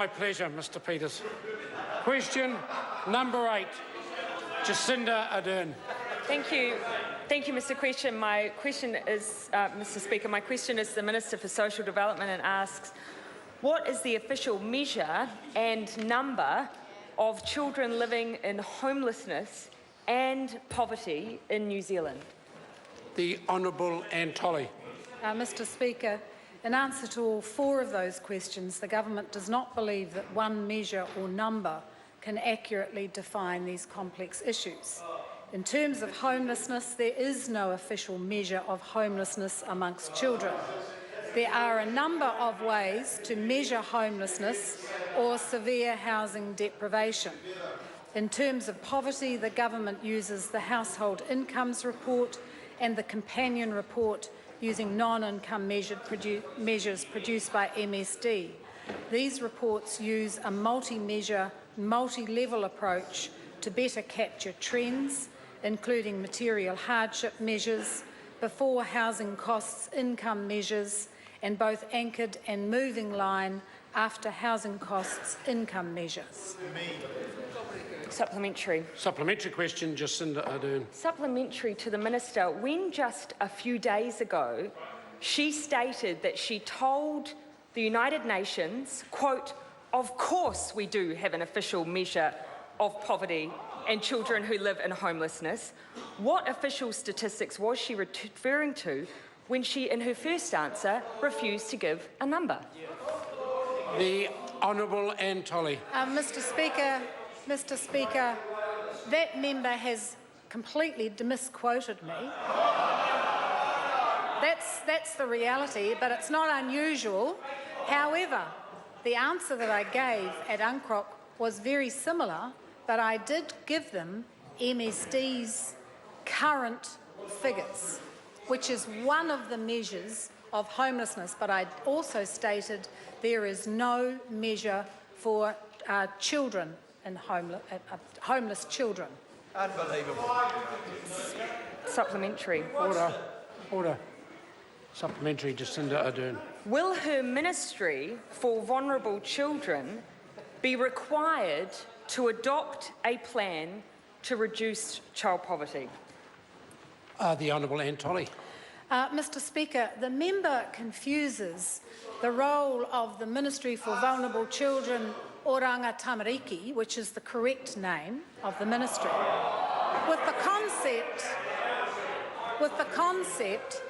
My pleasure, Mr Peters. Question number 8, Jacinda Ardern. Thank you, Mr. Question. My question is, Mr. Speaker, my question is to the Minister for Social Development and asks, what is the official measure and number of children living in homelessness and poverty in New Zealand? The Honourable Anne Tolley. Mr. Speaker, in answer to all 4 of those questions, the Government does not believe that one measure or number can accurately define these complex issues. In terms of homelessness, there is no official measure of homelessness amongst children. There are a number of ways to measure homelessness or severe housing deprivation. In terms of poverty, the Government uses the Household Incomes Report and the Companion Report using non-income measures produced by MSD. These reports use a multi-measure, multi-level approach to better capture trends, including material hardship measures, before housing costs income measures, and both anchored and moving line after housing costs income measures. Supplementary. Supplementary question, Jacinda Ardern. Supplementary to the Minister. When just a few days ago she stated that she told the United Nations, quote, "Of course we do have an official measure of poverty and children who live in homelessness," what official statistics was she referring to when she, in her first answer, refused to give a number? The Honourable Anne Tolley. Mr. Speaker, that member has completely misquoted me. That's the reality, but it's not unusual. However, the answer that I gave at UNCROC was very similar, but I did give them MSD's current figures, which is one of the measures of homelessness, but I also stated there is no measure for children and homeless children. Unbelievable. Supplementary. Order. Supplementary, Jacinda Ardern. Will her Ministry for Vulnerable Children be required to adopt a plan to reduce child poverty? The Honourable Anne Tolley. Mr. Speaker, the member confuses the role of the Ministry for Vulnerable Children, Oranga Tamariki, which is the correct name of the ministry, with the concept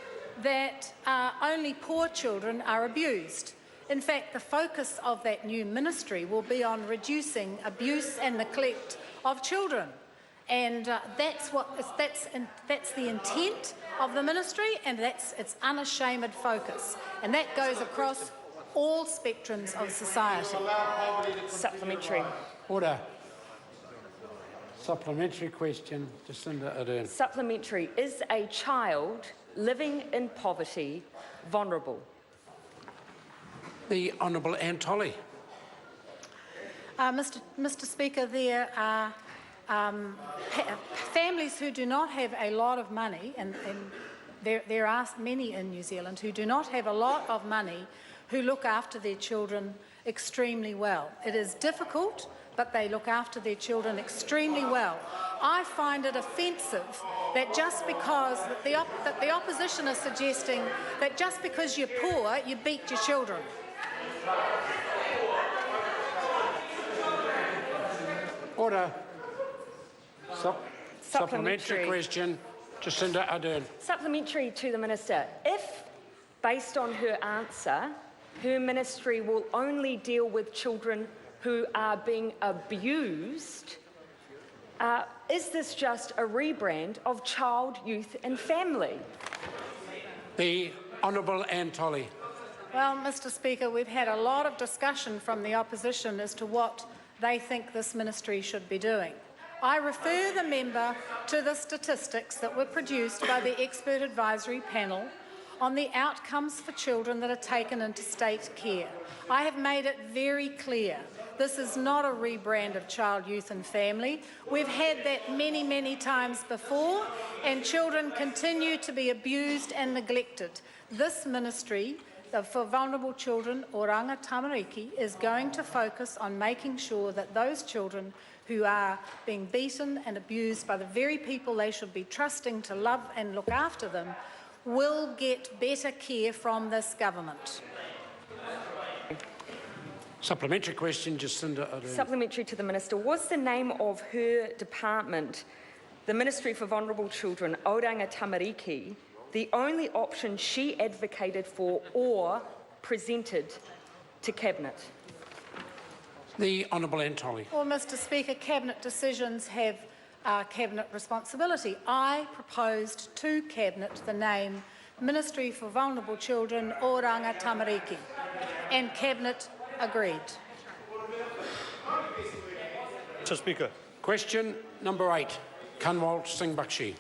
that only poor children are abused. In fact, the focus of that new ministry will be on reducing abuse and neglect of children. And that's the intent of the ministry, and that's its unashamed focus. And that goes across all spectrums of society. Supplementary. Order. Supplementary question, Jacinda Ardern. Supplementary. Is a child living in poverty vulnerable? The Honourable Anne Tolley. Mr. Speaker, there are families who do not have a lot of money, and there are many in New Zealand who do not have a lot of money, who look after their children extremely well. It is difficult, but they look after their children extremely well. I find it offensive that just because the opposition is suggesting that just because you're poor, you beat your children. Order. Supplementary question, Jacinda Ardern. Supplementary to the Minister. If, based on her answer, her ministry will only deal with children who are being abused, is this just a rebrand of child, youth and family? The Honourable Anne Tolley. Well, Mr. Speaker, we've had a lot of discussion from the opposition as to what they think this ministry should be doing. I refer the member to the statistics that were produced by the expert advisory panel on the outcomes for children that are taken into state care. I have made it very clear this is not a rebrand of child, youth and family. We've had that many, many times before, and children continue to be abused and neglected. This ministry for vulnerable children, Oranga Tamariki, is going to focus on making sure that those children who are being beaten and abused by the very people they should be trusting to love and look after them will get better care from this government. Supplementary question, Jacinda Ardern. Supplementary to the Minister. Was the name of her department, the Ministry for Vulnerable Children, Oranga Tamariki, the only option she advocated for or presented to Cabinet? The Honourable Antoli. Well, Mr Speaker, Cabinet decisions have Cabinet responsibility. I proposed to Cabinet the name Ministry for Vulnerable Children, Oranga Tamariki, and Cabinet agreed. Mr Speaker. Question number 8, Kanwal Singh Bakshi.